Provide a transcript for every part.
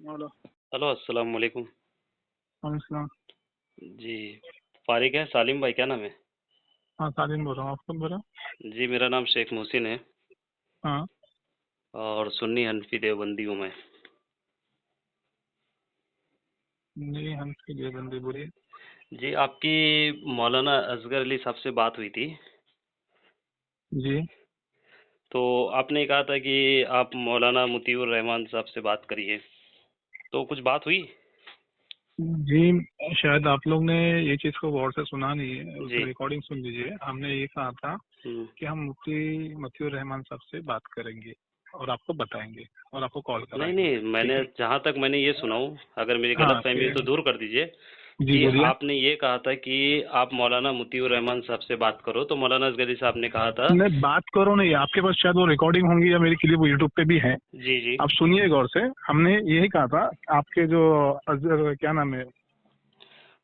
Hello. Hello, अस्सलाम वालेकुम। वालेकुम सलाम। जी, फारिग है सालिम भाई, क्या नाम है? हाँ, साजिद बोल रहा हूँ। आप कौन बोल रहे हो? जी, मेरा नाम शेख मोहसिन है हाँ। और सुन्नी हनफी देवबंदी हूँ मैं। जी, हंस के लिए बंदी बोलिए। जी, आपकी मौलाना असगर अली साहब से बात हुई थी, जी। तो आपने कहा था कि आप मौलाना मुतीउर रहमान साहब से बात करिए, तो कुछ बात हुई? जी, शायद आप लोग ने ये चीज को गौर से सुना नहीं है, उसकी जी। रिकॉर्डिंग सुन लीजिए। हमने ये कहा था हम्म। कि हम मुफ्ती मतीउर रहमान साहब से बात करेंगे और आपको बताएंगे और आपको कॉल नहीं कराएंगे। नहीं, ठीक मैंने है। जहाँ तक मैंने ये सुना हूँ, अगर मेरी हाँ गलत फहमी है कि तो दूर कर दीजिए, जी कि बोलिए। आपने ये कहा था कि आप मौलाना मुतीउर रहमान साहब से बात करो, तो मौलाना असगर अली साहब ने कहा था। नहीं, बात करो नहीं, आपके पास शायद वो रिकॉर्डिंग होंगी या मेरी क्लिप यूट्यूब पे भी है। जी जी। आप सुनिए गौर से। हमने यही कहा था, आपके जो क्या नाम है,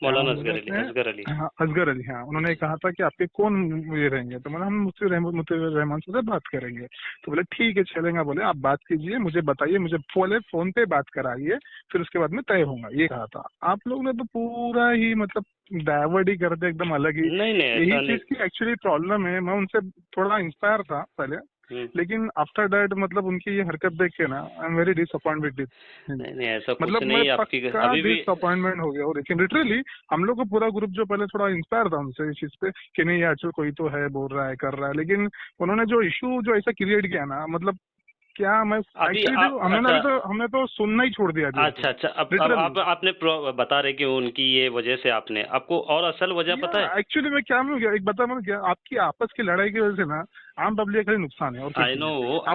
क्या मौलाना नाम बोले असगर अली, अपने? असगर अली। हाँ, असगर अली। हाँ, उन्होंने कहा था कि आपके कौन ये रहेंगे, तो मैंने हम मुझसे मुझसे रहमान से बात करेंगे। तो बोले ठीक है चलेगा। बोले आप बात कीजिए, मुझे बताइए, मुझे फोन पे बात कराइए, फिर उसके बाद में तय होगा, ये कहा था। आप लोग ने तो पूरा ही मतलब डाइवर्ट ही कर दिया एकदम अलग ही। नहीं नहीं, यही ऐसा नहीं। चीज की एक्चुअली प्रॉब्लम है। मैं उनसे थोड़ा इंस्पायर था पहले, हम्म। लेकिन आफ्टर दैट मतलब उनकी ये हरकत देख के ना I am very disappointed with. नहीं नहीं, ऐसा कुछ मतलब मैं नहीं है आपकी। पक्का अभी भी। डिसअपॉइंटमेंट हो गया। और लेकिन लिटरली हम लोग को पूरा ग्रुप जो पहले थोड़ा इंस्पायर था उनसे इस चीज पे कि नहीं यार चल कोई तो है, बोल रहा है, कर रहा है, लेकिन उन्होंने जो इशू जो ऐसा क्रिएट किया ना, मतलब क्या मैं अभी एक्चुअली देखो, हमने ना अच्छा। अभी तो हमने तो सुनना ही छोड़ दिया फिर अच्छा तो अच्छा, अब लिटरली। आपने बता रहे कि उनकी ये वजह से आपने, आपको और असल वजह या पता है? एक्चुअली मैं क्या मैं एक बता मैं क्या, आपकी आपस की लड़ाई की वजह से ना आम पब्लिक का ही नुकसान है और कुछ आई नहीं नो। है। आई।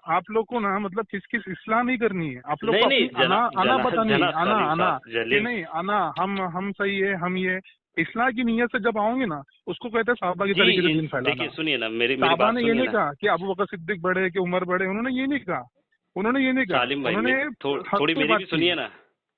आप लोग को ना मतलब किस किस इस्लाह नहीं करनी है। आप लोग नहीं को नहीं, अपनी आना आना बतानी है, जनाब आना सलीम आना, साहब, कि जलील। नहीं आना, हम सही है, हम ये इस्लाह की नीयत से जब आओगे ना, उसको कहते हैं साहबा की जी, तरीके से दीन फैलाना। देखिए सुनिए ना, मेरी मेरी साहबा बात ने ये सुनिए नहीं ना। कहा कि अबू बकर सिद्दीक बड़े कि उमर बड़े, उन्होंने ये नहीं कहा। उन्होंने ये नहीं कहा। सालिम भाई, उन्होंने हक थोड़ी पे मेरी बात भी की। सुनिए ना।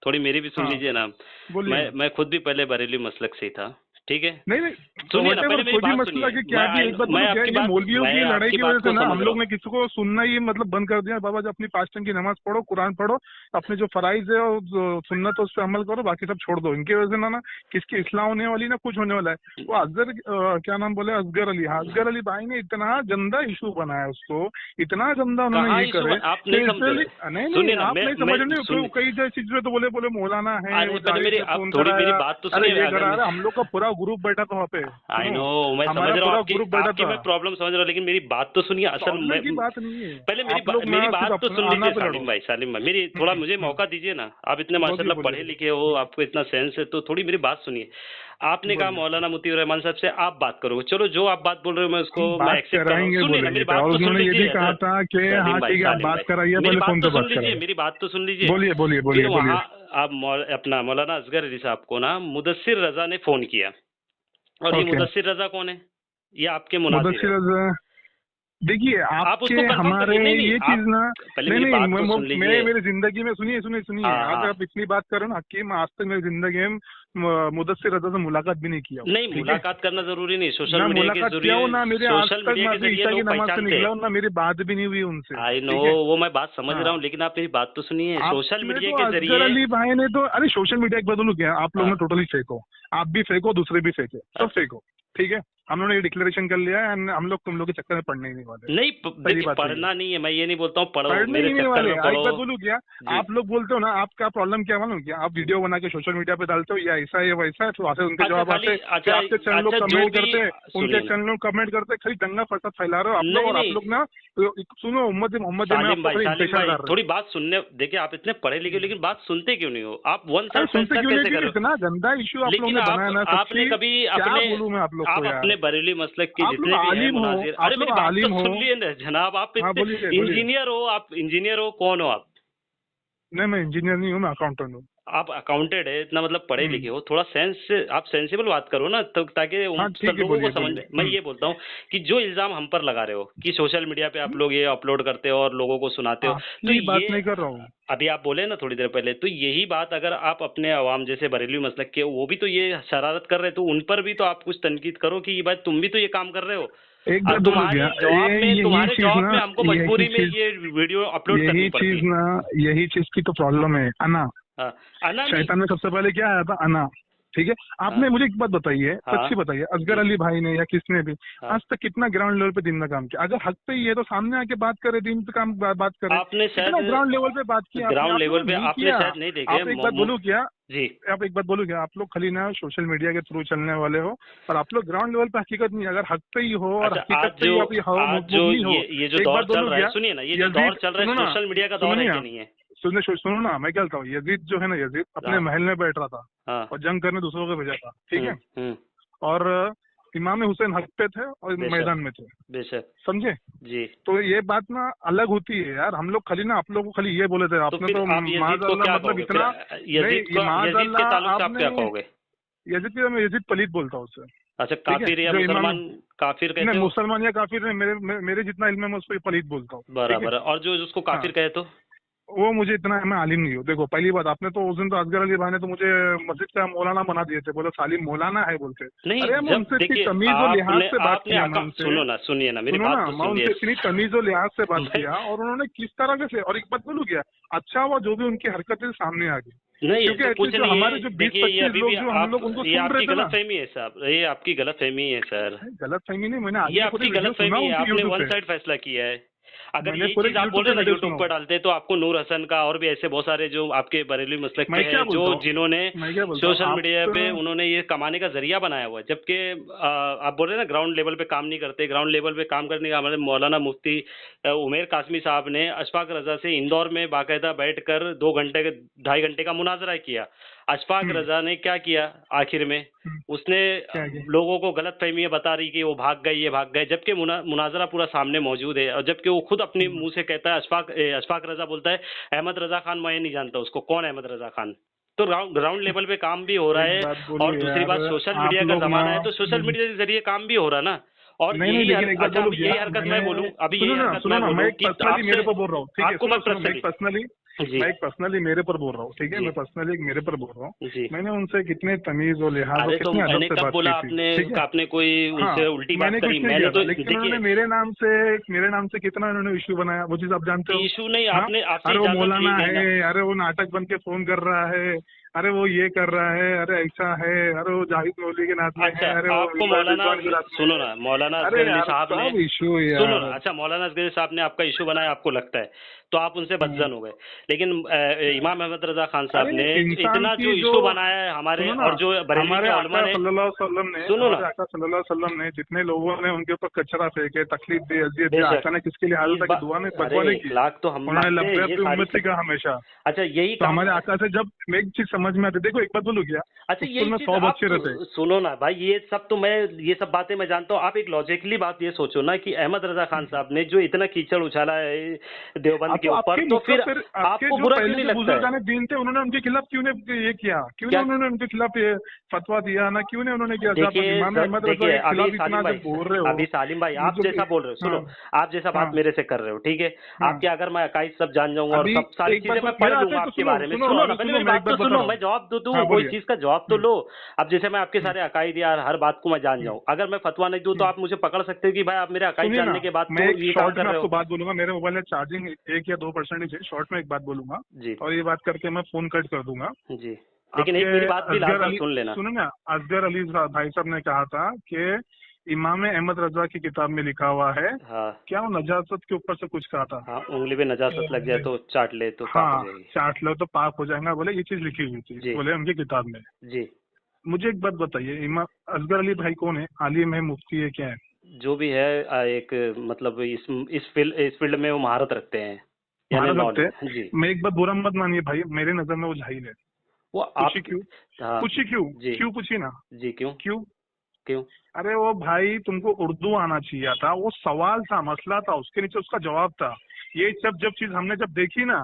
थोड़ी मेरी भी सुन हाँ, लीजिए ना। बोलिए ना। मैं खुद भी पहले बरेली मसलक से ही था, ठीक है? नहीं नहीं, सुनिए ना, वट एवर, पहले मेरी कोई भी बात मसला सुनिए। कि क्या भी, एक बात बोलूं क्या, ये मौलवियों की मैं लड़ाई आपकी की वजह बात से को ना समझ हम रहा लोग हूँ। ने किसी को सुनना ही मतलब बंद कर दिया। बाबा जो अपनी 5 टाइम की नमाज पढ़ो, कुरान पढ़ो, अपने जो फराइज है और जो सुन्नत है उस पर अमल करो, बाकी सब छोड़ दो। इनकी वजह से ना किसकी इस्लाह होने वाली ना कुछ होने वाला है। वो क्या नाम बोले, असगर अली। हाँ, असगर अली भाई ने इतना गंदा इशू बनाया उसको, इतना गंदा उन्होंने कहाँ ये इशू करे आप नहीं कि समझ लिटरली। रहे? नहीं नहीं, सुनिए ना, आप नहीं मैं समझ रहे सुन। हो। कई जैसी चीजें तो बोले बोले मौलाना है, अरे वो पहले जावेद मेरी, ने आप फोन थोड़ी मेरी कराया, बात तो अरे सुनिए ये अगर करा, मैं। अरे हम लोग का पूरा ग्रुप बैठा था वहाँ पे, आई सुनो। नो, मैं समझ हमारा रहा हूँ पूरा आपकी ग्रुप बैठा आपकी था। मैं प्रॉब्लम समझ रहा हूँ, लेकिन मेरी बात तो सुनिए। असल प्रॉब्लम मैं की बात नहीं है। पहले आप लोग ना मेरी सिर्फ बात तो सुन आना लीजिए पे लड़ो। सालिम भाई, सालिम भाई, मेरी थोड़ा मुझे मौका दीजिए ना। आप इतने बोलिए माशाल्लाह बोलिए पढ़े बोलिए। लिखे हो, हम्म, आपको इतना सेंस है, तो थोड़ी मेरी बात सुनिए। आपने कहा बोलिए। मौलाना मुतीउर रहमान साहब से आप बात करोगे, चलो जो आप बात बोल रहे हो मैं उसको हम मैं बात एक्सेप्ट कर रहा हूँ। कराएंगे सुनिए ना, मेरी बोलेंगे थे, बात और तो सुन उन्होंने ये भी लीजिए कहा हजरत। था कि हाँ सलीम भाई, ठीक है आप सालिम बात भाई, कराइए, मेरी पहले बात फोन तो पे सुन बात लीजिए, कराइए। मेरी बात तो सुन लीजिए। बोलिए बोलिए फिर बोलिए बोलिए। वहां आप अपना मौलाना असगर अली साहब को ना मुदस्सिर रजा ने फोन किया, और ये ओके। मुदस्सिर रजा कौन है? ये आपके मुनाजिर है। मुदस्सिर देखिए आप आपके उसको कंफर्म हमारे करिए। नहीं नहीं, ये चीज आप ना, पहले नहीं मेरी नहीं, बात तो सुन मैं लीजिए। मेरी जिंदगी में, सुनिए सुनिए सुनिए, हाँ अगर हाँ। आप इतनी बात करो ना, हकीम, आज तक मेरी जिंदगी में मुदस्सिर रजा से मुलाकात भी नहीं किया हूँ, नहीं, ठीक है। मुलाकात करना जरूरी नहीं, सोशल ना मीडिया के मुलाकात किया हो, जरिए, ना मेरे आज सोशल तक मीडिया मैं के अभी जरिए ईशा की लोग नमाज से पहचानते निकला हैं। हूँ, ना मेरी बात भी नहीं हुई उनसे, आई नो, ठीक है। वो मैं बात समझ हाँ, रहा हूँ, लेकिन आप मेरी बात तो सुनिए। सोशल आपने मीडिया तो के असगर जरिए। अली भाई ने तो, अरे सोशल मीडिया एक बदलू क्या, आप लोग ने हाँ। टोटली फेंको। आप भी फेंको, दूसरे भी फेंके, सब अच्छा। फेंको, ठीक है। हम लोगों ने ये डिक्लेरेशन कर लिया है and हम लोग तुम लोग के चक्कर में पड़ने ही नहीं वाले। नहीं, पहली देखिए बात तो ये, पढ़ना नहीं है, मैं ये नहीं बोलता हूँ पढ़ो, पढ़ने मेरे ही नहीं चक्कर वाले। में पढ़ो। एक बात बोलूं क्या, जी। आप लोग बोलते हो ना, आपका प्रॉब्लम क्या मालूम क्या, आप वीडियो बना के सोशल मीडिया पे डालते हो, या ऐसा है वैसा है, तो वहां से उनके अच्छा जवाब आते खाली, हैं, फिर अच्छा। आपके चैनल लोग अच्छा जो कमेंट भी, करते हैं, उनके सुनिए ना। चैनल लोग कमेंट करते हैं, खाली दंगा फसाद फैला रहे हो आप लोग। नहीं और आप नहीं, लोग ना, तो सुनो, उम्मत मोहम्मद में सालिम आपको भाई, खाली सालिम इंप्रेशन भाई, कर रहे थोड़ी बात सुनने, देखिए आप इतने पढ़े लिखे हो, हैं। लेकिन बात सुनते क्यों नहीं हो? आप वन अरे साइड सुनते फैसला क्यों नहीं, कैसे कर क्योंकि रहे इतना गंदा इश्यू हो? आप लोगों लेकिन ने आप बनाया ना, आपने सच्ची कभी क्या अपने, बोलूं मैं आप लोग को आप यार। अपने बरेली मसलक के आप लोग जितने भी हैं आलिम हो, मुनाजिर, अरे आप लोग मेरी बात तो आलिम हो। सुन लिए ना जनाब, आप हाँ, इतने बोलिए बोलिए। इंजीनियर हो, आप इंजीनियर हो, कौन हो आप? नहीं, मैं इंजीनियर नहीं हूँ, मैं अकाउंटेंट हूँ। आप अकाउंटेंट है, इतना मतलब पढ़े लिखे हम्म, हो, थोड़ा सेंस से आप सेंसिबल बात करो ना, तो ताकि हाँ सब ठीक है, लोगों को बोलिए समझ बोलिए। में। मैं ये बोलता हूँ कि जो इल्जाम हम पर लगा रहे हो कि सोशल मीडिया पे आप लोग ये अपलोड करते हो और लोगों को सुनाते हो, तो आपकी बात ये नहीं कर रहा हूँ। अभी आप बोले ना थोड़ी देर पहले, तो यही बात अगर आप अपने अवाम जैसे बरेलवी मसलक के, वो भी तो ये शरारत कर रहे, तो उन पर भी तो आप कुछ तनकीद करो कि ये बात तुम भी तो ये काम कर रहे हो। एक बात अब बोलूं तुम्हारी क्या, जॉब में यही तुम्हारे चीज जॉब ना, में हमको यही मजबूरी में चीज ये वीडियो अपलोड यही करनी पड़ती चीज है। ना, यही चीज की तो प्रॉब्लम है अना। हाँ, आना नहीं। शैतान में सबसे पहले क्या आया था, अना। ठीक है, हाँ आपने मुझे एक बात बताइए, हाँ सच्ची बताइए, असगर जी अली भाई ने या किसने भी हाँ। आज तक कितना ग्राउंड लेवल पे दिन में काम किया? अगर हक पे ही है तो सामने आके बात करे, दिन पे काम बात करे। आपने कितना शायद ग्राउंड लेवल पे बात किया आपने? ग्राउंड आप लेवल लोगों पे ने नहीं आपने किया। शायद नहीं देखे आप एक बात बोलूं क्या, जी। आप एक बात बोलूं क्या, आप लोग खाली ना सोशल मीडिया के थ्रू चलने वाले हो, और आप लोग ग्राउंड लेवल पे हकीकत नहीं, अगर हक पे ही हो और अच्छा, हकीकत पे ही आप आज जो मुबनी हो। ये जो एक दौर बात चल बोलूं रहा है, क्या, सुनिए ना, ये जो दौर यजीद चल रहा है सुनो ना, सोशल मीडिया का सुनो दौर है नहीं, कि नहीं है? सुनो ना, मैं क्या कहता हूँ, यजीद जो है ना, यजीद अपने हाँ महल में बैठ रहा था हाँ। और जंग करने दूसरों को भेजा था, ठीक है। हम्म। और इमाम हुसैन हक पे थे और बेशक मैदान में थे, बेशक। समझे। जी। तो ये बात ना अलग होती है यार, हम लोग खाली ना, आप लोगों को खाली ये बोले थे, तो आपने फिर तो आप यजीद को माज़अल्लाह क्या मतलब कहोगे फिर? इतना नहीं, यजीद के माज़अल्लाह ताल्लुक से आप आपने, क्या कहोगे? मैं यजीद पलीत बोलता हूँ उससे। अच्छा, ठीक है, काफिर या जो इमाम, मुसलमान? काफिर नहीं कहते हो? मुसलमान या काफिर नहीं, मेरे जितना इल्म है मैं उसको पलीत बोलता हूँ, ठीक है। बराबर है। और जो उसको हाँ, काफिर कहे तो? वो मुझे इतना, मैं आलिम नहीं हूँ। देखो पहली बात, आपने तो उस दिन तो असगर अली भाई ने तो मुझे मस्जिद का मौलाना बना दिए थे, बोले सालिम मौलाना है बोलते। नहीं, अरे मैं जब उनसे इतनी देखिए तमीज और लिहाज आपने से बात आपने किया, मैं उनसे, सुनो ना, सुनिए ना, मेरी सुनो बात ना, तो मैं सुनिए। उनसे इतनी तमीज और लिहाज से बात मैं किया, और उन्होंने किस तरह से, और एक बात बोलूं क्या, अच्छा हुआ जो भी उनकी हरकतें सामने आ गई, नहीं, क्योंकि तो एटलीस्ट कुछ जो नहीं हमारे है। जो बीस देखिए, ये पच्चीस अभी भी लोग जो हम आप, लोग उनको ये सुन रहे आपकी थे गलत ना। फहमी है साहब, ये आपकी गलत फहमी है सर। गलत फहमी नहीं, मैंने ये आगे पूरे आपकी वीडियो गलत सुना फहमी है, उनकी आपने यूट्यूब वन पे, साइड फैसला किया है। अगर मैंने यही पूरे चीज आप बोल यूट्यूब रहे पे हैं ना वीडियो यूट्यूब सुना पर उनका। डालते, तो आपको नूर हसन का और भी ऐसे बहुत सारे जो आपके बरेलवी मसलक के मैं क्या हैं, जो बोलता हूँ, जिन्होंने मैं क्या बोलता हूँ, सोशल आप मीडिया पे उन्होंने ये कमाने का जरिया बनाया हुआ है। जबकि आप बोल रहे हैं ना ग्राउंड लेवल पे काम नहीं करते, ग्राउंड लेवल पे काम करने का हमारे मौलाना मुफ्ती उमैर कासमी साहब ने अशफाक रजा से इंदौर में बाकायदा बैठकर 2 घंटे के 2.5 घंटे का मुनाजरा किया। अशफाक रजा ने क्या किया आखिर में? हम्म, उसने क्या क्या लोगों को गलत फहमियां बता रही कि वो भाग गए, ये भाग गए, जबकि मुनाजरा पूरा सामने मौजूद है। और जबकि वो खुद अपने मुंह से कहता है, अशफाक रजा बोलता है, अहमद रजा खान मैं नहीं जानता उसको, कौन है अहमद रजा खान? तो ग्राउंड लेवल पे काम भी हो रहा एक है। बात बोलूं और दूसरी यार, बात, सोशल आप मीडिया का लोग ना, जमाना है, तो सोशल मीडिया के जरिए काम भी हो रहा ना। और नहीं नहीं, लेकिन एक बात अच्छा, बोलूं अभी क्या, यही हरकत मैंने, मैं बोलूं, अभी यही हरकत सुनो मैं ना, मैं बोलूं एक कि पर्सनली मेरे आपसे, पर बोल रहा हूँ, ठीक है, आपको सुनो मैं सुनो, मैं एक पर्सनली, पर्सनली, जी मैं एक पर्सनली मेरे पर बोल रहा हूँ, ठीक है, जी मैं पर्सनली एक मेरे पर बोल रहा हूँ। जी। मैंने उनसे कितने तमीज और लिहाज और अरे तो कितने अदब मैंने से कब बात बोला की थी, आपने ठीक है। आपने कोई हाँ, उनसे उल्टी बात मैंने करी? कुछ नहीं मैंने किया था, तो लेकिन उन्होंने देखिए, मेरे नाम से कितना उन्होंने इशू बनाया, वो चीज आप जानते हो। इशू नहीं, हाँ, आपने आपसे अरे वो इजाजत ली मौलाना गई ना। है, अरे वो नाटक बन के फोन कर रहा है, अरे वो ये कर रहा है, अरे ऐसा है, अरे वो जाहिद मौलवी के नात में अच्छा, है, अरे वो आपको मौलाना, रिजवान के नात में सुनो है। ना, मौलाना अरे असगर अली यार साहब ने, सब इशू सुनो ना, यार। अच्छा, मौलाना असगर अली साहब ने आपका इशू बनाया, आपको लगता है, तो आप उनसे हम्म। बदजन हो गए। लेकिन इमाम अहमद रजा खान साहब अरे ने इंसान इतना जो की जो, इशू बनाया है हमारे, सुनो ना, और जो बरेलवी हमारे के उलमा आका ने, सल्लल्लाहु अलैहि वसल्लम ने, सुनो ना, हमारे आका सल्लल्लाहु अलैहि वसल्लम ने जितने लोगों ने उनके ऊपर कचरा फेंके, तकलीफ दी, अजियत दी, बेशक, आका ने किसके लिए हाजिर इस था कि बात, दुआ में अरे भगवान की, 1 लाख तो हम उन्होंने मानते हैं, लब्बैक ये अपनी सारी उम्मत से कहा हमेशा। अच्छा, यही तो काम। हमारे आका से जब एक चीज समझ में आती, देखो एक बात बोलूं क्या, अच्छा, स्कूल यही में चीज 100 आप बच्चे रहते। सुनो ना भाई, ये सब तो मैं, ये सब बातें मैं जानता हूँ। आप एक लॉजिकली बात ये सोचो ना कि अहमद रजा खान साहब ने जो इतना कीचड़ उछाला है देवबंद हाँ, के तो ऊपर, आपके तो फिर मुकब्बिर, आपके आपको जो बुरा क्यों पहले नहीं के लगता है? बुजुर्गान दीन थे, उन्होंने उनके खिलाफ क्यों ने ये किया, क्यों ने क्या? उन्होंने उनके खिलाफ ये फतवा दिया ना, क्यों ने उन्होंने किया? जब आप देखिए इमाम अहमद रजा देखिए, के अभी खिलाफ सालिम इतना भाई, जब बोल रहे हो, अभी सालिम भाई, आप जो, जैसा बोल रहे हो, हाँ सुनो, आप जैसा हाँ बात मेरे से कर रहे हो, ठीक है, हाँ, आपके अगर मैं अकाईद सब जान जाऊंगा और अभी सब सारी एक चीजें बात मैं पढ़ मेरा लूंगा आके तो आपके सुनो बारे में, सुनो, सुनो ना, अभी पहले सुनो, मेरी मैं एक बात बात तो बता सुनो, रहा मैं हूँ। जवाब तो दूं, हाँ कोई बोलिए। चीज का जवाब तो लो। अब जैसे मैं आपके सारे अकाईद यार हर बात को मैं जान हम्म, जाऊं, अगर मैं फतवा नहीं दूं तो हम्म। आप मुझे पकड़ सकते हो कि भाई आप मेरे अकाईद सुनिए ना, जानने के बाद मैं तो एक ये काम शॉर्ट कर में रहे आपको हो। बात बोलूंगा, मेरे मोबाइल में चार्जिंग 1 या 2% ही है, शॉर्ट में एक बात बोलूंगा जी और ये बात करके मैं फोन कट कर दूंगा। जी, लेकिन आपके एक मेरी बात भी असगर लाजमन अली, सुन लेना। सुनो ना, असगर अली भाई साहब ने कहा था कि इमाम अहमद रजा की किताब में लिखा हुआ है, हाँ क्या वो नजासत के ऊपर से कुछ कहा था? हाँ, उंगली पे नजासत लग जाए तो चाट ले तो पाक हो हाँ, जाएगी। चाट लो तो पाक हो जाएगा, बोले ये चीज लिखी हुई थी, जी बोले उनकी किताब में। जी। मुझे एक बात बताइए, इमाम असगर अली भाई कौन है? आलिम है, मुफ्ती है, क्या है? जो भी है एक मतलब इस फील्ड में वो महारत रखते हैं, यानी महारत रखते नॉलेज। जी। हैं। मैं एक बात बुरा मत मानिए भाई, मेरे नजर में वो जाहिल है। वो पूछी आप, क्यों? हाँ पूछी क्यों? जी क्यों पूछी ना? जी, क्यों? क्यों? क्यों? अरे वो भाई तुमको उर्दू आना चाहिए था, वो सवाल था, मसला था, उसके नीचे उसका जवाब था। ये सब जब चीज हमने जब देखी ना,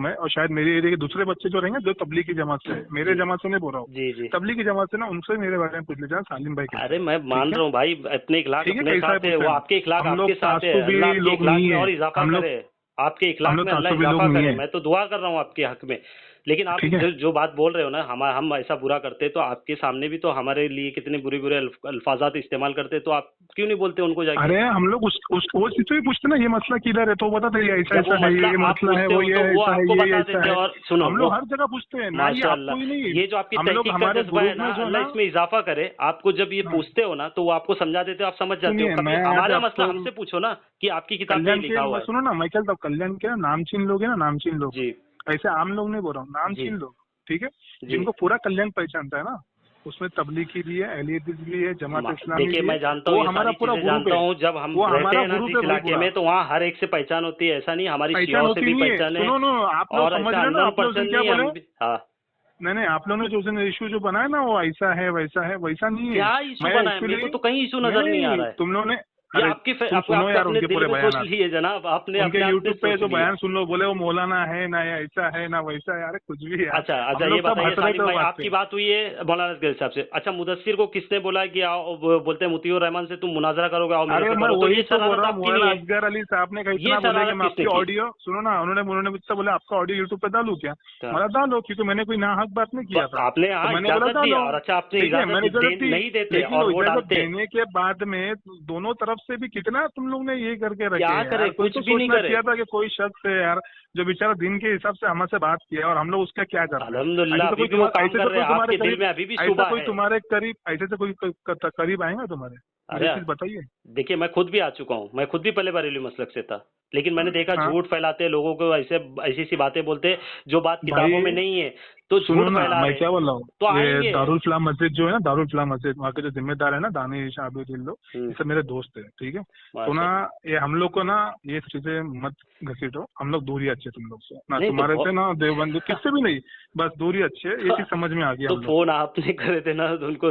मैं, और शायद मेरे एरिया के दूसरे बच्चे जो रहेंगे जो तबलीगी जमात से है, मेरे जमात से नहीं बोल रहा हूँ, जी जी। तबलीगी जमात से ना, उनसे मेरे बारे में पूछ लीजिए सालिम भाई कैसे अरे हैं, मैं मान ठीक रहा है? हूँ भाई, इतने इखलाक ठीक है, अपने कैसा है साथ है, वो पूछते हैं? आपके इखलाक हम लोग आपके साथ है, तासुबी अल्लाह आपके लोग इखलाक नहीं में है, और इजाफा हम लोग करे। आपके इखलाक में अल्लाह इजाफा करे, मैं तो दुआ कर रहा हूँ आपके हक में। लेकिन आप जो बात बोल रहे हो ना, हम ऐसा बुरा करते तो आपके सामने भी तो हमारे लिए कितने बुरे बुरे अल्फाजात इस्तेमाल करते, तो आप क्यों नहीं बोलते उनको जाके? अरे हम लोग वो चीज तो ही पूछते ना, ये मसला किधर है, तो बताते हैं ऐसा ऐसा है, ये मसला है, वो ये ऐसा है, ये ऐसा है। और सुनो, हम लोग हर जगह पूछते हैं ना, ये आपको ही नहीं, ये जो आपकी तहकीक का जज्बा है ना, अल्लाह इसमें इजाफा करे। आपको जब ये पूछते हो ना तो वो आपको समझा देते हो, आप समझ जाते हो। कभी हमारा मसला हमसे पूछो ना कि आपकी किताब में लिखा हुआ है। सुनो ना, मैं कहता हूँ कल्याण के नामचीन लोग है ना, नामचीन लोग, ऐसे आम लोग नहीं बोल रहा हूँ, नामचीन लोग, ठीक है, जिनको पूरा कल्याण पहचानता है ना, उसमें तबलीगी भी है, अहलियत भी है, जमात इस्लामी भी है। मैं जानता हूँ, हमारा पूरा जानता हूँ। जब हम रहते हैं ना जिस इलाके में, तो वहाँ हर एक से पहचान होती है, ऐसा नहीं हमारी शियाओं से भी पहचान है। सुनो, आप लोग समझ रहे हो ना, आप लोग क्या बोले? हाँ, नहीं, आप लोगों ने जो इशू जो बनाया ना, वो ऐसा है वैसा है, वैसा नहीं है। क्या इशू बनाया? मेरे को तो कहीं इशू नजर नहीं आ रहा है। तुम लोगों ने ये आपकी अपने दिल में सोच लिए जनाब, आपने उनके यूट्यूब पे जो बयान सुन लो, बोले वो मौलाना है ना, ऐसा है ना वैसा है, अरे कुछ भी है। अच्छा, ये बताइए सालिम भाई, आपकी बात हुई है मौलाना असगर साहब से। अच्छा, मुदस्सिर को किसने बोला कि आओ, बोलते हैं मुतीउर रहमान से तुम मुनाजरा करोगे, आओ मेरे से करो, तो ये शरारत आपकी नहीं है? असगर अली साहब ने कहा बोला कि मैं आपकी ऑडियो सुनो ना, उन्होंने मुझसे बोला आपका ऑडियो यूट्यूब पे डालू क्या? मैं डालो, क्योंकि मैंने कोई नाहक बात नहीं किया था। आपने इजाजत दी, और अच्छा आपने इजाजत नहीं देते और वो डालते। देने के बाद में दोनों तरफ से भी कितना तुम लोग ने ये करके रखे, क्या करे, कुछ भी नहीं करे। किया था कि कोई शख्स है यार जो बेचारा दिन के हिसाब से हमसे बात किया, और हम लोग उसका क्या कर रहे हैं? अल्हम्दुलिल्लाह अभी भी वो काम कर रहे हैं, आपके दिल में अभी भी शुबा है। कोई तुम्हारे करीब, ऐसे से कोई करीब आएगा तुम्हारे? अरे बताइए। देखिए, मैं खुद भी आ चुका हूँ, मैं खुद भी पहले बरेली मसलक से था, लेकिन मैंने देखा झूठ फैलाते लोगों को, ऐसी सी बातें बोलते जो बात किताबों में नहीं है, तो झूठ फैला। मैं क्या बोल रहा हूँ, तो ये दारुल फलाह मस्जिद जो है ना, दारुल फलाह मस्जिद, वहाँ के जो जिम्मेदार है ना, दानिश आबिद, लोग ये सब मेरे दोस्त है, ठीक है। तो ना ये हम लोग को ना ये चीजें मत घसीटो, हम लोग दूरी अच्छे तुम लोग से ना, तुम्हारे से ना देवबंद किससे भी नहीं, बस दूरी अच्छी है, ये चीज समझ में आ गया। तो फोन आपने करे थे ना उनको,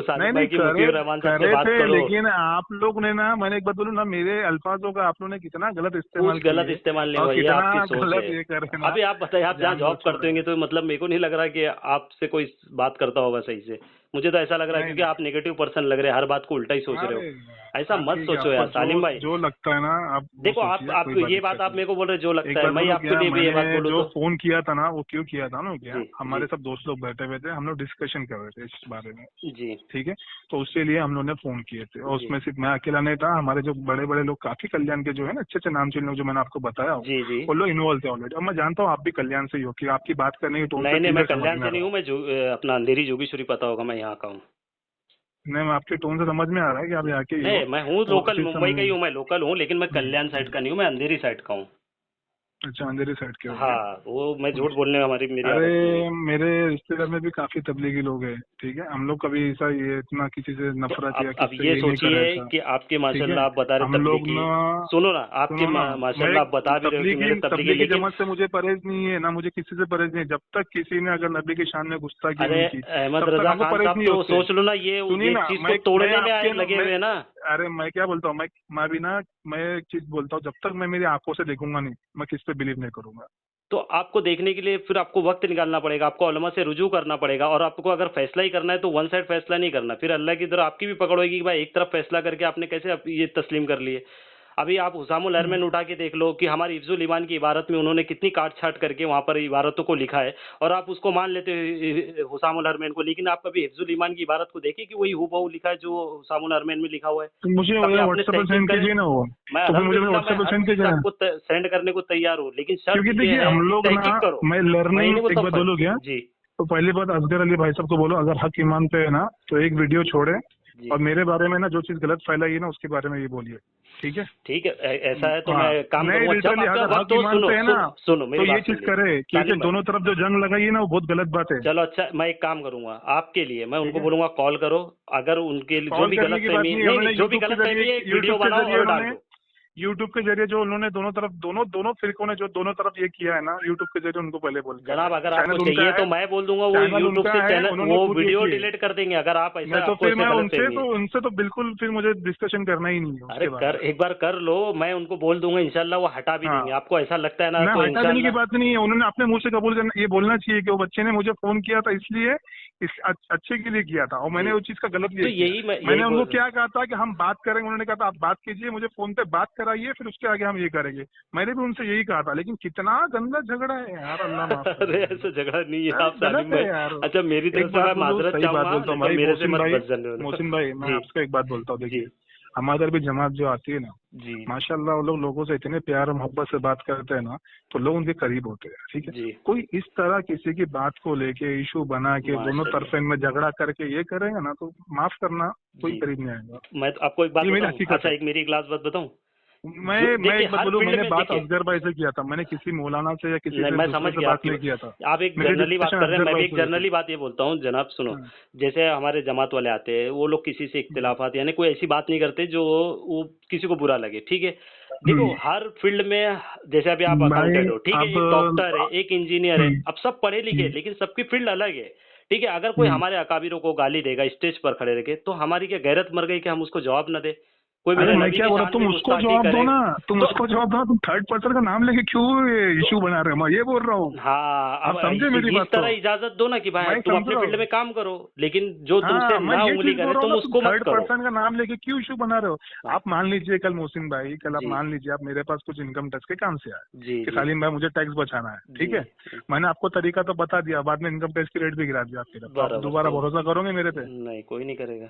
लेकिन आप लोग ने ना, मैंने एक बात बोलूँ ना, मेरे अल्फाजों का आप लोगों ने कितना गलत इस्तेमाल नहीं हुआ, ये आपकी सोच है। अभी आप बताइए, आप जहाँ जॉब करते होंगे, तो मतलब मेरे को नहीं लग रहा कि आपसे कोई बात करता होगा सही से। मुझे तो ऐसा लग रहा है क्योंकि आप नेगेटिव पर्सन लग रहे हैं, हर बात को उल्टा ही सोच रहे हो। ऐसा मत सोचो यार सालिम भाई, जो लगता है ना आप देखो, आप ये बात आप मेरे को बोल रहे जो लगता है, मैं आपके लिए भी ये बात बोलूं जो फोन किया था ना, वो क्यों किया था ना, क्या हमारे सब दोस्त लोग बैठे हुए थे, हम लोग डिस्कशन कर रहे थे इस बारे में जी, ठीक है, तो उसके लिए हम लोग ने फोन किए थे, और उसमें सिर्फ मैं अकेला नहीं था, हमारे जो बड़े बड़े लोग काफी कल्याण के जो है ना, अच्छे अच्छे नामचीन लोग जो मैंने आपको बताया वो लोग इन्वॉल्व थे ऑलरेडी। और मैं जानता हूँ आप भी कल्याण से ही हो, कि आपकी बात करने की टोन नहीं, मैं कल्याण से नहीं हूँ, मैं अपना अंधेरी जोगीश्वरी पता होगा, मैं यहाँ का हूँ। नहीं, मैं आपके टोन से समझ में आ रहा है कि आप यहाँ के नहीं, मैं हूँ लोकल, मुंबई का ही हूँ, मैं लोकल हूँ, लेकिन मैं कल्याण साइड का नहीं हूँ, मैं अंधेरी साइड का हूँ। अच्छा, अंधेरी साइड के हो? हाँ, वो मैं झूठ बोलने में मेरी अरे मेरे रिश्तेदार में भी काफी तबलीगी लोग हैं, ठीक है, हम लोग कभी ऐसा ये इतना किसी से नफरत या अब ये सोचिए कि आपके माशाल्लाह आप बता रहे तबलीगी, सुनो ना, आपके माशाल्लाह आप बता भी रहे हो तबलीगी जमात से मुझे परहेज नहीं है ना, मुझे किसी से परहेज नहीं है, जब तक किसी ने अगर नबी की शान में गुस्ताखी नहीं की, अहमद रजा खान साहब, तो सोच लो ना, ये चीज को तोड़ने में लगे हुए ना। अरे मैं क्या बोलता हूँ, मैं भी ना, मैं एक चीज बोलता हूँ, जब तक मैं मेरी आंखों से देखूंगा नहीं, मैं किस पे बिलीव नहीं करूंगा। तो आपको देखने के लिए फिर आपको वक्त निकालना पड़ेगा, आपको उलमा से रुजू करना पड़ेगा, और आपको अगर फैसला ही करना है तो वन साइड फैसला नहीं करना, फिर अल्लाह की तरफ आपकी भी पकड़ होगी कि भाई एक तरफ फैसला करके आपने कैसे ये तस्लीम कर लिए। अभी आप हुसामुल अरमैन उठा के देख लो कि हमारी हिफ्जुल ईमान की इबारत में उन्होंने कितनी काट छाट करके वहां पर इबारतों को लिखा है, और आप उसको मान लेते हो हुसामुल अरमैन को, लेकिन आप कभी हिफ्जुल ईमान की इबारत को देखिए कि वही हूबहू लिखा है जो हुसामुल अरमैन में लिखा हुआ है। तो मुझे व्हाट्सएप पर सेंड कीजिए ना, वो मैं आपको सेंड करने को तैयार हूँ, लेकिन क्योंकि देखिए हम लोग ना, मैं लर्निंग एक बात बोलूँ क्या जी, तो पहली बात असगर अली भाई साहब को बोलो, अगर हक ईमान पे है ना तो एक वीडियो छोड़े, और मेरे बारे में ना जो चीज गलत फैलाई है ना उसके बारे में ये बोलिए, ठीक है? ठीक है, ऐसा है तो मैं काम करूंगा। सुनो तो ये चीज करे, क्योंकि दोनों तरफ जो जंग लगाई है ना वो बहुत गलत बात है। चलो अच्छा, मैं एक काम करूंगा आपके लिए, मैं उनको बोलूंगा कॉल करो, अगर उनके जो भी गलतफहमी है वीडियो बनाओ और डाल दो। यूट्यूब के जरिए जो उन्होंने दोनों फिरकों ने जो दोनों तरफ ये किया है ना, यूट्यूब के जरिए उनको पहले बोल, जनाब अगर आपको चाहिए तो मैं बोल दूंगा वो यूट्यूब से चैनल, वो वीडियो डिलीट कर देंगे अगर आप ऐसा। तो फिर मैं उनसे तो बिल्कुल फिर मुझे डिस्कशन करना ही नहीं है। अरे एक बार कर लो, मैं उनको बोल दूंगा, इंशाल्लाह वो हटा भी देंगे। आपको ऐसा लगता है ना तो हटा देने की बात नहीं है, उन्होंने अपने मुंह से कबूल करना, ये बोलना चाहिए कि वो बच्चे ने मुझे फोन किया था इसलिए इस अच्छे के लिए किया था, और मैंने उस चीज का गलत लिया। मैंने उनको क्या कहा था कि हम बात करेंगे, उन्होंने कहा था आप बात कीजिए, मुझे फोन पे बात कराइए, फिर उसके आगे हम ये करेंगे। मैंने भी उनसे यही कहा था, लेकिन कितना गंदा झगड़ा है यार, अल्लाह माफ करे। अरे ऐसा झगड़ा नहीं है आप गलत सालिम है भाई। यार। अच्छा मेरी तरफ एक से बात मैं बोलूं, माजरत सही बात चाहूंगा, बोलता हूँ नहीं तो भाई, मेरे से मत बच जाने मोहसिन भाई मैं जी आपको एक बात बोलता हूँ, जी देखिए हमारे इधर भी जमात जो आती है ना, जी माशाल्लाह वो लोग लोगों से इतने प्यार और मोहब्बत से बात करते हैं ना, तो लोग उनके करीब होते हैं, ठीक है। जी कोई इस तरह किसी की बात को लेके इशू बना के दोनों माशाल्लाह तरफे में झगड़ा करके ये करेंगे ना, तो माफ करना, कोई जी। करीब नहीं आएगा। मैं तो आपको एक बात ये मेरी बताऊं, हकीकत अच्छा है। एक मेरी एक लास्ट बात बताऊं, जो मैं देखिए एक बात हर बोलूं, फील्ड मैंने में बात देखिए, असगर भाई से किया था, मैंने किसी मौलाना से या किसी नहीं से मैं दूसरे समझ से गया बात आपकी नहीं बात। किया था। आप एक मेरी जनरली बात डिस्कशन कर रहे हैं, असगर मैं भी भाई एक से हुई थी। जनरली बात ये बोलता हूँ जनाब, सुनो। हाँ, जैसे हमारे जमात वाले आते हैं, वो लोग किसी से इख्तिलाफात यानी कोई ऐसी बात नहीं करते जो वो किसी को बुरा लगे, ठीक है। देखो हर फील्ड में, जैसे अभी आप भाई अकाउंटेंट हो, ठीक है, अब एक डॉक्टर है, एक इंजीनियर है, हम्म, अब सब पढ़े लिखे हम्म, लेकिन सबकी फील्ड अलग है, ठीक है। अगर कोई हम्म। हमारे अकाबिरों को गाली देगा स्टेज पर खड़े रह के, तो हमारी क्या गैरत मर गई कि हम उसको जवाब न दे? कोई अरे मेरे मैं नबी क्या की बोल रहा हूँ, शान तुम में उसको गुस्ताखी जवाब दो करेगा ना, तुम तो उसको जवाब दो ना, तुम थर्ड पर्सन का नाम लेके क्यों तो इशू बना रहे हो, मैं ये बोल रहा हूँ। हाँ, आप अब समझे मेरी इस बात को? तरह इजाजत दो ना कि भाई मैं तुम समझ अपने रहा फील्ड हूँ। में काम करो, लेकिन जो तुमसे हाँ, मैं ना ये उंगली चीज बोल करे रहा हूँ तुम ना, तुम उसको मत थर्ड करो। पर्सन का नाम लेके क्यों इशू बना रहे हो? हाँ, आप मान लीजिए कल मोहसिन भाई, कल आप जी मान लीजिए आप मेरे पास कुछ इनकम टैक्स के काम से आए जी कि जी सालिम भाई मुझे टैक्स बचाना है, ठीक जी है। मैंने आपको तरीका तो बता दिया, बाद में इनकम टैक्स की रेट भी गिरा दिया आपकी तरफ, तो आप बराबर। दोबारा तो भरोसा करोगे मेरे पे? नहीं, कोई नहीं करेगा।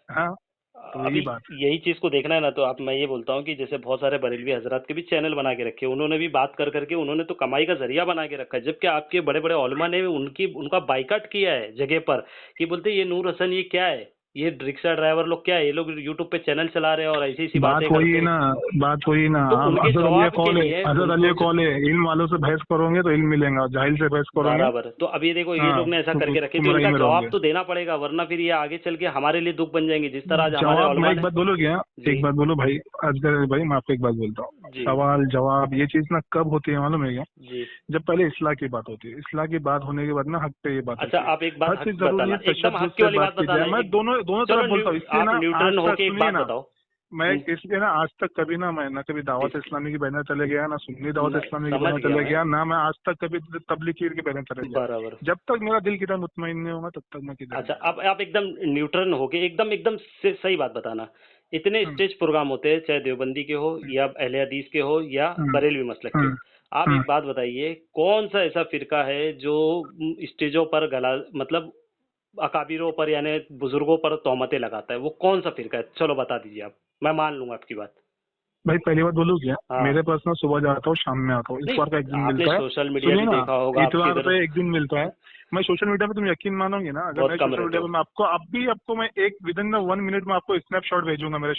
हाँ, तो अभी यही बात है। यही चीज को देखना है ना, तो आप मैं ये बोलता हूँ कि जैसे बहुत सारे बरेलवी हजरात के भी चैनल बना के रखे, उन्होंने भी बात कर करके उन्होंने तो कमाई का जरिया बना के रखा है, जबकि आपके बड़े बड़े उलमा ने उनका बाइकाट किया है जगह पर, कि बोलते ये नूर हसन ये क्या है, ये रिक्शा ड्राइवर लोग क्या है, ये लोग यूट्यूब पे चैनल चला रहे हैं और ऐसी ऐसी बात बातें वही है करते हैं। ना, बात वही ना। तो आप उनके हजरत अली जवाब के कॉल है, लिए हजरत अली उनको कॉल है, इल्म वालों से बहस करोगे तो इल्म मिलेगा, जाहिल से बहस करोगे बराबर। तो अब ये देखो ये हाँ लोग ने ऐसा तो करके रखे, तो गुमराही इनका में जवाब रहोगे। तो देना पड़ेगा, वरना फिर ये आगे चल के हमारे लिए दुख बन जाएंगे, जिस तरह आज हमारे जवाब, मैं उलमा एक ने। बात बोलो क्या, जी एक बात बोलो भाई, अजगर भाई मैं आपको एक बात बोलता हूँ, जी सवाल जवाब ये चीज ना कब होती है मालूम है क्या? जी। जब पहले इस्लाह की बात होती है, इस्लाह की बात होने के बाद ना हक पे ये बात अच्छा होती है। आप एक बात हर हक चीज जरूरी है बताना, एकदम तशद्दुद हक की से वाली बात बात की बताना, जाए, मैं एक दोनों दोनों चलो तरफ बोलता हूँ, इसलिए आप ना आज न्यूट्रल तक होके एक सुनिए बात ना, बताओ। मैं हम्म, इसलिए ना आज तक कभी ना, मैं ना कभी दावत ठीक, इस्लामी की बैनर चले गया, ना सुन्नी दावत मैं इस्लामी की समझ बैनर गया चले मैं। गया, ना मैं आज तक कभी तबलीगी की बैनर चले गया। बराबर। जब तक मेरा दिल किधर मुतमईन नहीं होगा तब तक मैं किधर अच्छा नहीं आऊंगा। आप एकदम न्यूट्रल होके एकदम एकदम सही बात बताना। इतने हम्म, स्टेज प्रोग्राम होते हैं, चाहे देवबंदी के हो या अहले हदीस के हो या हम्म, बरेलवी मसलक के। हम्म, आप हम्म। एक बात बताइए, कौन सा ऐसा फिरका है जो स्टेजों पर गला मतलब अकाबिरों पर यानी बुजुर्गों पर तोहमतें लगाता है, वो कौन सा फिरका है? चलो बता दीजिए आप, मैं मान लूंगा आपकी बात। भाई पहली बात बोलूँ क्या, हाँ। मेरे पास ना सुबह जाता हूँ शाम में आता हूँ, नहीं, इतवार का एक दिन आपने मिलता है। सोशल मीडिया सुनिए भी ना, देखा होगा आपके इतवार इधर। पे एक दिन मिलता है। मैं सोशल मीडिया पे, तुम यकीन मानोगे ना, अगर बहुत मैं कम सोशल रहते मीडिया पे, हो। मैं आपको अब भी आपको मैं एक विद इन द 1 मिनट में आपको स्नैपशॉट भेजूंगा मेरे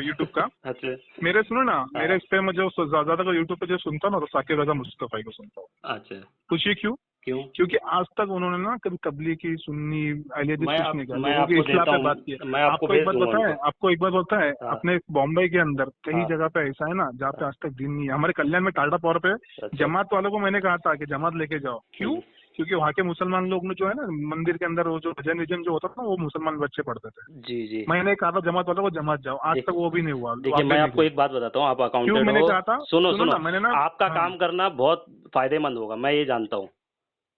यूट्यूब का। अच्छा। मेरे सुनो ना, मेरे हाँ। इस पे मैं जो ज्यादातर यूट्यूब पे जो सुनता हूँ ना, तो साकिब रजा मुस्तफा को सुनता हूँ। अच्छा। पूछिए क्यों? क्यों? क्योंकि आज तक उन्होंने ना कभी तबलीगी सुन्नी अहले हदीस कुछ नहीं किया, मैं लोगों की आपको इस्लाह देता पे बात की है। हूँ, मैं आपको आपको एक भेज बात दूंगा बताएं, उनको। आपको एक बात बताएं, हाँ अपने बॉम्बे के अंदर कई हाँ जगह पे ऐसा है ना जहाँ पे हाँ। आज तक दिन नहीं है। हमारे कल्याण में टाटा पावर पे अच्छा। जमात वालों को मैंने कहा था कि जमात लेके जाओ, क्यों? हम्म, क्योंकि वहाँ के मुसलमान लोग ने जो है ना, मंदिर के अंदर वो जो भजन विजन जो होता था ना, वो मुसलमान बच्चे पढ़ते थे। जी जी। मैंने कहा था जमात वालों को जमात जाओ, आज तक देखिए वो भी नहीं हुआ, देखिए, मैं वापस आपको निकले। एक बात बताता हूँ, आप क्यों अकाउंटेंट मैंने हो। कहा था? सुनो सुनो सुनो, ना, मैंने ना, आपका हाँ, काम करना बहुत फायदेमंद होगा, मैं ये जानता हूँ।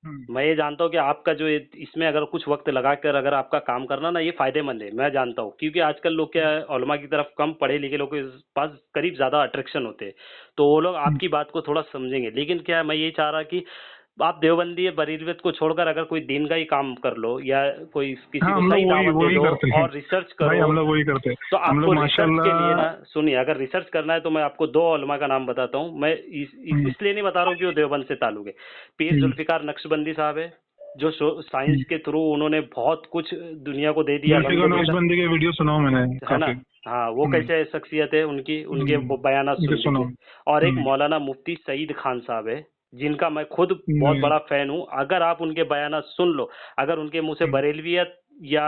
हम्म, मैं ये जानता हूँ कि आपका जो इसमें अगर कुछ वक्त लगा कर अगर आपका काम करना ना, ये फायदेमंद है, मैं जानता हूँ। क्योंकि आजकल लोग क्या है, उलमा की तरफ कम पढ़े लिखे लोग के पास करीब ज्यादा अट्रैक्शन होते हैं, तो वो लोग हम्म। आपकी बात को थोड़ा समझेंगे। लेकिन क्या है, मैं ये चाह रहा कि आप देवबंदी बरीलियत को छोड़कर अगर कोई दीन का ही काम कर लो, या कोई किसी हाँ, को हम लोग सही वही दावत दे वही दो करते हैं और रिसर्च भाई, करो। हम लोग वही करते हैं। तो हम लोग आपको रिसर्च के लिए माशाल्लाह। ना, सुनिए, अगर रिसर्च करना है तो मैं आपको दो उलमा का नाम बताता हूँ। मैं हम्म, इसलिए नहीं बता रहा हूँ कि वो देवबंद से ताल्लुक है। पीर हम्म, जुल्फिकार नक्शबंदी साहब है, जो साइंस हम्म। के थ्रू उन्होंने बहुत कुछ दुनिया को दे दिया जुल्फिकार अल्हम्दुलिल्लाह, नक्शबंदी के वीडियो सुनाओ मैंने है ना। काफी। हाँ, वो कैसे शख्सियत है उनकी, उनके हम्म, बयानात ये सुन सुनाओ। लीजिए। और एक मौलाना मुफ्ती सईद खान साहब है, जिनका मैं खुद बहुत नहीं, बड़ा फैन हूँ। अगर आप उनके बयानात सुन लो, अगर उनके मुंह से बरेलवियत या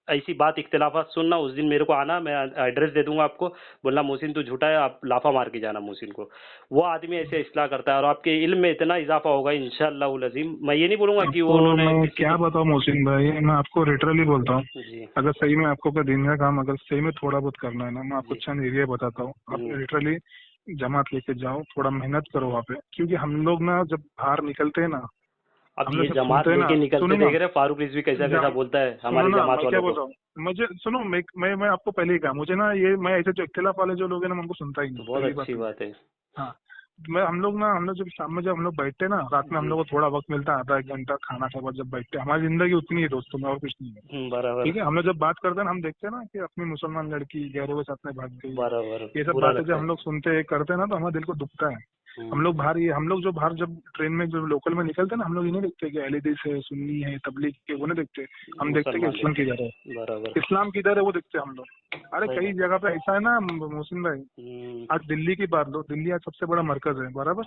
ऐसी बात इख्तिलाफात सुनना, उस दिन मेरे को आना, मैं एड्रेस दे दूंगा आपको। बोलना मोहसिन तू झूठा है, आप लाफा मार के जाना मोहसिन को। वो आदमी ऐसे इस्लाह करता है और आपके इल्म में इतना इजाफा होगा इंशाअल्लाह अज़ीम। मैं ये नहीं बोलूंगा कि वो आपको उन्होंने मैं किसी क्या को। बताऊं मोहसिन भाई, मैं आपको लिटरली बोलता हूँ, जी अगर सही में आपको का दिन का काम अगर सही में थोड़ा बहुत करना है ना, मैं आपको जी। चंद एरिया बताता हूँ। आप हम्म, लिटरली जमात लेके जाओ, थोड़ा मेहनत करो वहाँ पे, क्योंकि हम लोग ना जब बाहर निकलते हैं ना, अब हम लोग ये सब जमात सुनते हैं लेके ना, निकलते सुनो देख ना, रहे हैं, फारूक रिजवी कैसा कैसा बोलता है सुनो हमारी ना, जमात मैं क्या वालों बोल रहा को। हूँ, मुझे सुनो, मैं आपको पहले ही कहा, मुझे ना ये, मैं ऐसे जो इख्तिलाफ वाले जो लोग हैं ना, मैं उनको सुनता ही तो नहीं, बहुत पहली बात अच्छी तो ये। बात है। हाँ, हम लोग जब शाम में जब हम लोग बैठते हैं ना, रात में हम जी। लोग को थोड़ा वक्त मिलता है, आधा एक घंटा खाना के बाद जब बैठते हैं, हमारी जिंदगी उतनी है दोस्तों में, और कुछ नहीं है। बराबर ठीक है, हम लोग जब बात करते हैं ना, हम देखते हैं ना कि अपनी मुसलमान लड़की गैरों के साथ में भाग गई, बराबर, ये सब बुरा बातें जब लगता है। हम लोग सुनते हैं, करते हैं ना, तो हमारे दिल को दुखता है। हम लोग जो बाहर जब ट्रेन में जब लोकल में निकलते हैं ना, हम लोग ये नहीं देखते कि अहले हदीस है, सुन्नी है, तबलीग है, वो नहीं देखते। हम देखते हैं कि मुसलमान इस्लाम देखते किधर है, हैं। बराबर, इस्लाम किधर है वो देखते हैं हम लोग। अरे सही कई बात जगह पे ऐसा है ना मोहसिन भाई, है। आज दिल्ली की बात लो, दिल्ली आज सबसे बड़ा मरकज है, बराबर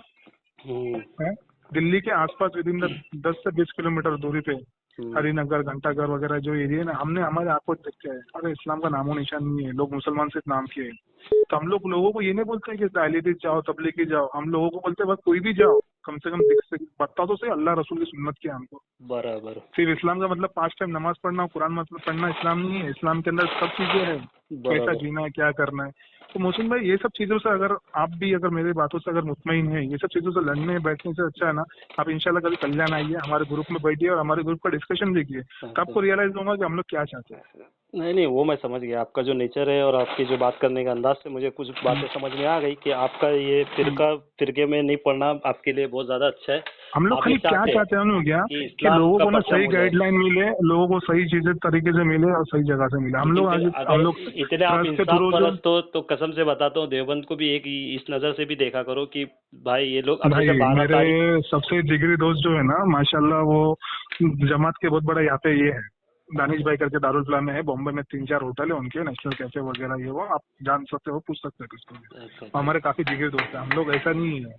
हम्म, है। दिल्ली के आसपास विद इन 10 से 20 किलोमीटर दूरी पे हम्म, हरिनगर, घंटाघर वगैरह जो एरिया है ना, हमने हमारे आंखों से देखा है, अरे इस्लाम का नामो निशान नहीं है, लोग मुसलमान से नाम किए हैं। तो हम लोग लोगों को ये नहीं बोलते कि अहले जाओ, तबलीगी जाओ, हम लोगों को बोलते हैं बस कोई भी जाओ, कम से कम दिख से बता तो सही अल्लाह रसूल की सुन्नत क्या है हमको। बराबर, सिर्फ इस्लाम का मतलब 5 टाइम नमाज पढ़ना, कुरान मतलब पढ़ना इस्लाम नहीं है। इस्लाम के अंदर सब चीजें हैं, कैसा बराबर। जीना है, क्या करना है। तो मोहसिन भाई, ये सब चीजों से अगर आप भी अगर मेरी बातों से अगर मुतमईन है, ये सब चीजों से लड़ने बैठने से अच्छा है ना, आप इंशाल्लाह कभी कल्याण आइए, हमारे ग्रुप में बैठिए और हमारे ग्रुप का डिस्कशन देखिए, तो आपको रियलाइज होगा कि हम लोग क्या चाहते हैं। नहीं नहीं, वो मैं समझ गया, आपका जो नेचर है और आपकी जो बात करने का अंदाज से मुझे कुछ बातें समझ में आ गई कि आपका ये फिरके में नहीं पड़ना आपके लिए बहुत ज्यादा अच्छा है। हम लोग आप खाली ये क्या चाहते हैं ना क्या, कि कि इस्लाम लोगों का को ना परचम सही हो जाए। गाइडलाइन मिले, लोगों को सही चीजें तरीके से मिले और सही जगह से मिले। हम लोग लेकिन आज अगर हम लोग इतने आप ट्रस्ट के इंसाफ थ्रू जो, परस्त हो तो कसम से बताता हूँ, देवबंद को भी एक इस नज़र से भी देखा करो कि भाई ये लोग अब भाई जैसे 12 मेरे तारीख। सबसे जिगरी दोस्त जो है ना, माशाल्लाह, वो जमात के बहुत बड़ा यहाँ पे ये है, दानिश भाई करके दारुल फलाह में है, बॉम्बे में 3-4 होटल है उनके, नेशनल कैफे वगैरह, ये वो आप जान सकते हो, पूछ सकते हो किसको भी। अच्छा और अच्छा। हमारे काफी जिगरी दोस्त हैं हम लोग, ऐसा नहीं है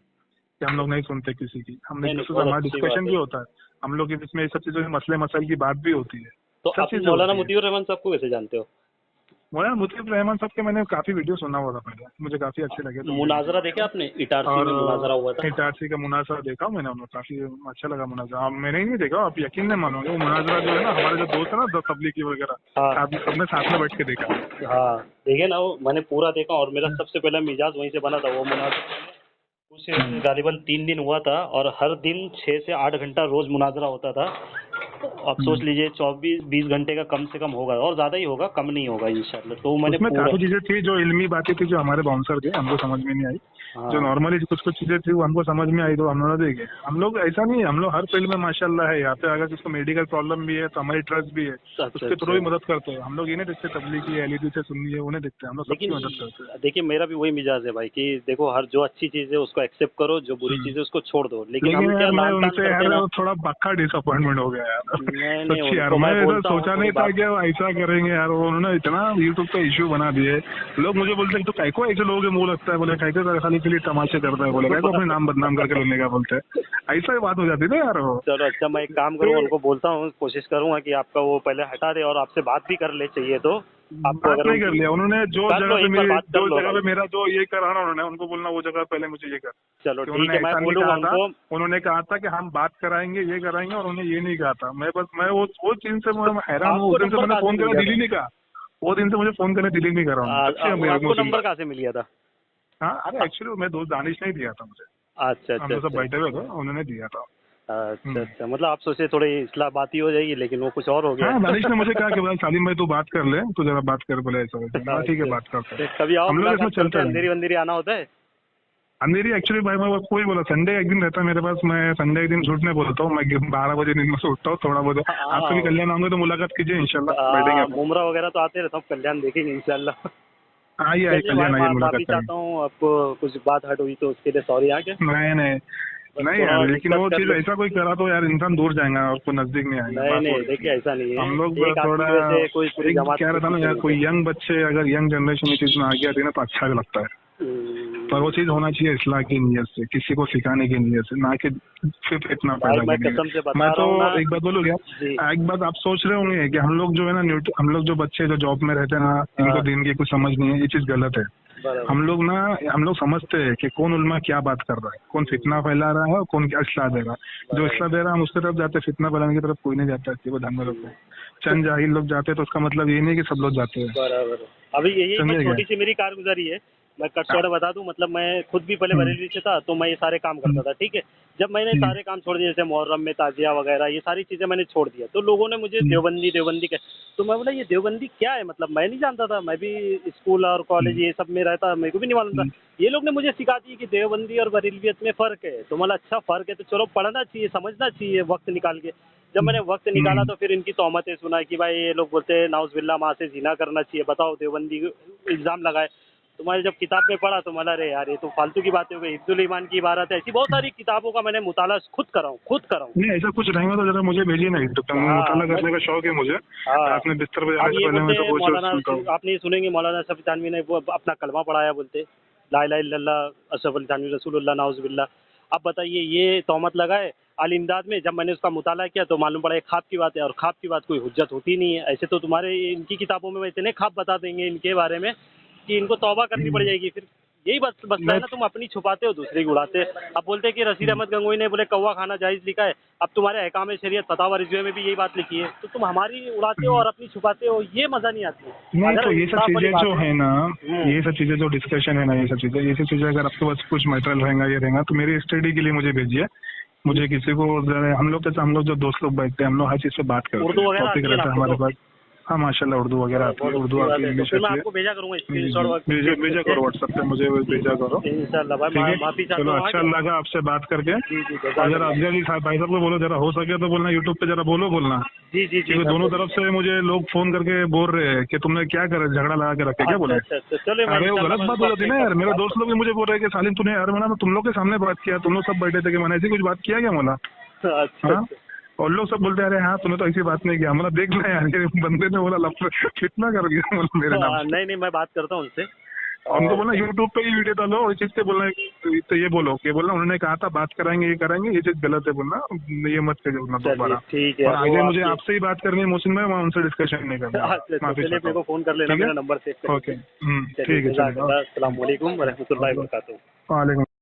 कि हम लोग नहीं सुनते किसी की, हम नहीं एक नहीं, दूसरे से बहुत हमारा अच्छी बात डिस्कशन भी है। होता है, हम लोग के बीच में ये सब चीजों के मसले मसाइल की बात भी होती है, तो सब आप चीजें मौलाना होती है। मुतीउर रहमान साहब को कैसे जानते हो? मौलाना मुतीब रहमान साहब के मैंने काफी वीडियो सुना हुआ था पहले, मुझे काफी अच्छे लगे थे उनके मुनाजरा वीडियो। देखे आपने? इटारसी और में मुनाजरा हुआ था। इटारसी का मुनाजरा देखा मैंने, उन्हें काफी अच्छा लगा मुनाजरा। मैंने ही नहीं देखा, आप यकीन नहीं मानोगे, वो मुनाजरा जो है ना, हमारे जो दोस्त है ना तबलीगी वगैरह, हाँ सबने साथ में बैठ के देखा। हाँ, देखे ना, वो मैंने पूरा देखा और मेरा सबसे पहला मिजाज वहीं से बना था। वो मुनाजरा कुछ गालिबन 3 दिन हुआ था और हर दिन 6 से 8 घंटा रोज मुनाजरा होता था। आप सोच लीजिए 24-20 घंटे का कम से कम होगा, और ज़्यादा ही होगा, कम नहीं होगा इंशाल्लाह। तो मैंने उसमें पूरा। काफी चीजें थी जो इल्मी बातें थी, जो हमारे बाउंसर थे हमको समझ में नहीं आई, जो हाँ नॉर्मली कुछ कुछ चीजें थी वो हमको समझ में आई, तो हम लोगों ने देखे। हम लोग ऐसा नहीं है, हम लोग हर फील्ड में माशाल्लाह है। यहाँ पे अगर किसको मेडिकल प्रॉब्लम भी है तो हमारी ट्रस्ट भी है, अच्छा उसके थ्रू अच्छा। भी मदद करते हैं हम लोग। ये नहीं देखते तबलीगी एलईडी से सुननी है, उन्हें देखते हैं हम लोग, लेकिन सबकी मदद करते हैं। देखिए, मेरा भी वही मिजाज है भाई कि देखो, हर जो अच्छी चीज़ है उसको एक्सेप्ट करो, जो बुरी चीज़ है उसको छोड़ दो। लेकिन लेकिन हम क्या यार मैं लान तान उनसे करते यार ना। थोड़ा पक्का डिसअपॉइंटमेंट हो गया यार। नहीं नहीं, सच्ची यार, उनको मैं मैं ऐसा बोलता हूँ सोचा कोई नहीं था बात। कि वो ऐसा करेंगे यार। उन्होंने इतना यूट्यूब पे इशू बना दिए, लोग मुझे बोलते हैं तो काय को ऐसे लोगों के मुंह लगता है, बोले काय को खाली के लिए तमाशे करता है, बोले काय को अपने नाम बदनाम करके लेने का बोलते हैं। ऐसा ही बात हो जाती है ना यार वो। चलो अच्छा, मैं एक काम करूँ, फिर उनको बोलता हूँ, कोशिश करूँगा कि आपका वो पहले हटा दे और आपसे बात भी कर ले, चाहिए तो आपको बात अगर नहीं कर उनकी। लिया उन्होंने, जो कर जगह लो, पे एक बार मेरी, बात कर जो लो जगह भाई। पे मेरा जो ये करा ना, उन्होंने उनको बोलना वो जगह पहले मुझे ये कर, चलो कि ठीक उन्होंने है, मैं ऐसा नहीं बोलूँगा कहा था। उनको। उन्होंने कहा था कि हम बात कराएंगे, ये कराएंगे, और उन्होंने ये नहीं कहा था। मैं वो चीज से मैं हैरान हूँ। आपको उस दिन से नंबर मैंने कहाँ से फोन मिल करना गया दिल ही नहीं कहा, वो दिन से मुझे फोन करने दिल ही नहीं कर रहा हूँ, सच्ची है मेरे आपको मोहसिन नंबर भाई। कहाँ से मिल गया था? हाँ, अरे एक्चुअली मैं दोस्त दानिश ने दिया था मुझे, अच्छा हम अच्छा लोग सब अच्छा बैठे हुए थे, उन्होंने दिया था। अच्छा अच्छा, मतलब आप सोचे थोड़ी इस्लाह बात ही हो जाएगी, लेकिन वो कुछ और हो गया हाँ, है। दानिश ने मुझे कहा कि भाई सालिम भाई तू बात कर ले, तू जरा बात कर, बोले ऐसा वैसा। मैं ठीक है, अच्छा, बात करते तो हैं। कभी आओ, हम लोग इसमें मुलाकात करते चलते हैं, रहेंगे। अंधेरी वंदेरी आना होता है। अंधेरी एक्चुअली भाई मैं कोई बोला, संडे एक दिन रहता है मेरे पास, मैं संडे एक दिन झूठ नहीं बोलता हूँ, मैं 12 बजे दिन में से उठता हूँ थोड़ा बहुत। आप कभी कल्याण आओगे तो मुलाकात कीजिए, इंशाल्लाह बैठेंगे अपन। मुमरा वगैरह तो आते रहता हूँ, कल्याण देखेंगे इंशाल्लाह। आइए आइए, चलिए भाई, कल्याण आइए, मुलाकात माफी चाहता करेंगे। हूँ, आपको कुछ बात हट हुई तो उसके लिए सॉरी। आगे नहीं नहीं बस नहीं थोड़ा यार, और लेकिन डिस्कस वो कर चीज ले। ऐसा कोई करा तो यार इंसान दूर जाएगा, आपको नजदीक नहीं आएगा, नहीं बात हो नहीं, रही थी। देखिए ऐसा नहीं है, हम लोग एक आदमी थोड़ा, की वजह से कोई पूरी एक जमात कह के रहा था ना पीछे यार, नहीं कोई होते। यंग बच्चे अगर यंग जनरेशन इस चीज में आ गया तो ना तो अच्छा भी लगता है, पर वो चीज होना चाहिए इस्लाह की नीयत से, किसी को सिखाने की नीयत से, ना कि सिर्फ इतना भाई पैदा मैं करने कसम से के। बता मैं रहा तो हूँ ना। एक बात बोलूँ क्या, जी। एक बात आप सोच रहे होंगे कि हम लोग जो है ना हम लोग जो बच्चे जो जॉब में रहते हैं ना, इनको दिन की कुछ समझ नहीं है, ये चीज गलत है। बराबर। हम लोग समझते हैं कि कौन उल्मा क्या बात कर रहा है, कौन फितना फैला रहा है और कौन क्या इस्लाह दे रहा है। जो इस्लाह दे रहा है हम उसकी तरफ जाते हैं, फितना फैलाने की तरफ कोई नहीं जाता है, वो ध्यान में रखो। चंद जाहिल लोग जाते हैं तो उसका मतलब ये नहीं कि सब लोग जाते हैं, बराबर। अभी यही बस समझे क्या? छोटी सी मेरी कारगुजारी है मैं कट शॉर्ट बता दूं, मतलब मैं खुद भी पहले बरेली से था, तो मैं ये सारे काम करता था, ठीक है। जब मैंने सारे काम छोड़ दिए, जैसे मुहर्रम में ताजिया वगैरह, ये सारी चीज़ें मैंने छोड़ दिया, तो लोगों ने मुझे देवबंदी देवबंदी कह, तो मैं बोला ये देवबंदी क्या है, मतलब मैं नहीं जानता था, मैं भी स्कूल और कॉलेज ये सब में रहता, मेरे को भी नहीं मालूम था। ये लोग ने मुझे सिखा दी कि देवबंदी और बरेलवियत में फ़र्क है, तो मतलब अच्छा फ़र्क है, तो चलो पढ़ना चाहिए, समझना चाहिए वक्त निकाल के। जब मैंने वक्त निकाला तो फिर इनकी तोहमतें सुना कि भाई ये लोग बोलते हैं नाउज़ुबिल्लाह माँ से ज़िना करना चाहिए, बताओ देवबंदी इल्ज़ाम लगाए। तो मैंने जब किताब में पढ़ा तो मला अरे यार ये तो फालतू की बातें हो गई, हिफ्ज़ुल ईमान की इबारत है, ऐसी बहुत सारी किताबों का मैंने मुताला खुद करा हूँ। नहीं ऐसा कुछ रहेगा तो जरा मुझे भेजिए ना, तो मुताला करने का शौक है मुझे। हाँ, आपने बिस्तर पे अब जाने से ये पहले मैं बोलते तो हैं वो सब मौलाना, सुनता हूँ। आप नहीं सुनेंगे, मौलाना अशरफ अली थानवी ने वो अपना कलमा पढ़ाया, बोलते ला इलाहा इल्लल्लाह अशरफ अली थानवी रसूलुल्लाह नाउज़ुबिल्लाह। अब बताइए ये तोहमत लगाए अल इमदाद में, जब मैंने उसका मुताला किया तो मालूम पड़ा ये ख्वाब की बात है, और ख्वाब की बात कोई हुज्जत होती नहीं है। ऐसे तो तुम्हारे इनकी किताबों में इतने ख्वाब बता देंगे इनके बारे में कि इनको तौबा करनी पड़ जाएगी फिर। यही बस मसला है मैं ना, तुम अपनी छुपाते हो दूसरे की उड़ाते। अब बोलते हैं कि रशीद अहमद गंगोई ने बोले कौवा खाना जायज़ लिखा है, अब तुम्हारे अहकाम शरीयत फतावा रिज़्वी में भी यही बात लिखी है, तो तुम हमारी उड़ाते हो और अपनी छुपाते हो, ये मज़ा नहीं आती। नहीं अगर तो ये सब इंसाफ वाली चीजें बात जो है ना, हम्म, ये सब चीजें जो डिस्कशन है ना, ये सब चीजें अगर आपके पास कुछ मटेरियल रहेगा ये रहेगा तो मेरी स्टडी के लिए मुझे भेजिए। मुझे किसी को हम लोग जो दोस्त लोग बैठते हैं, हम लोग हर चीज पे बात करते उर्दू हैं, वगैरह टॉपिक आती है ना रहता है आपको हमारे तो? पास। हाँ माशाल्लाह उर्दू वगैरह आती है, बहुत उर्दू अच्छी आती बात है, है, तो इंग्लिश फिर मैं आती है। आपको भेजा करूँगा जी स्क्रीनशॉट भेजा भेजा करो व्हाट्सएप पे, मुझे भेजा करो। इंशाल्लाह भाई, ठीक है, माफ़ी चाहता चलो हूँ अच्छा आगे। लगा आपसे बात करके। जी जी और जरा जज़ाकल्लाह। अफजल अली साहब भाई साहब को बोलो जरा, हो सके तो बोलना यूट्यूब पे जरा बोलना, जी जी जी क्योंकि मैं दोनों बोल- तरफ से मुझे लोग फोन करके बोल रहे हैं कि तुमने क्या कर झगड़ा लगा के रखे क्या अच्छा बोले। अच्छा अच्छा, चलो मैं अरे वो इंशाल्लाह गलत मैं बात उसको हो जाती है अपने ना यार, मेरे बात दोस्त लोग भी मुझे बोल रहे हैं कि सालिम तूने यार मैंने तुम लोग के सामने बात किया, तुम लोग सब बैठे थे कि मैंने ऐसी कुछ बात किया क्या बोला। अच्छा हाँ, अच्छा। और लोग सब बोलते हैं अरे हाँ तूने तो ऐसी बात नहीं किया, मतलब देख ले यार ये बंदे ने बोला कितना कर दिया बोला मेरे नाम से। नहीं नहीं मैं बात करता हूँ उनसे। और उनको बोलना और यूट्यूब पे ही वीडियो डालो और इस चीज से बोलना, तो ये बोलो कि बोलना उन्होंने कहा था बात कराएंगे ये करेंगे, ये चीज गलत है बोलना, ये मत करिए बोलना चलिए दोबारा। ठीक है, और वो आगे मुझे आपकी आपसे ही बात करनी है मोहसिन भाई, मैं उनसे डिस्कशन नहीं करने वाला, अच्छा अच्छा, माफी चलिए चाहता मेरे हूँ। को फ़ोन कर लेना, ठीक है, मेरा नंबर सेव कर ओके लीजिए। चलिए ठीक है चलेगा। जज़ाकल्लाह, अस्सलाम वालेकुम व रहमतुल्लाहि व बरकातहू। वालेकुम।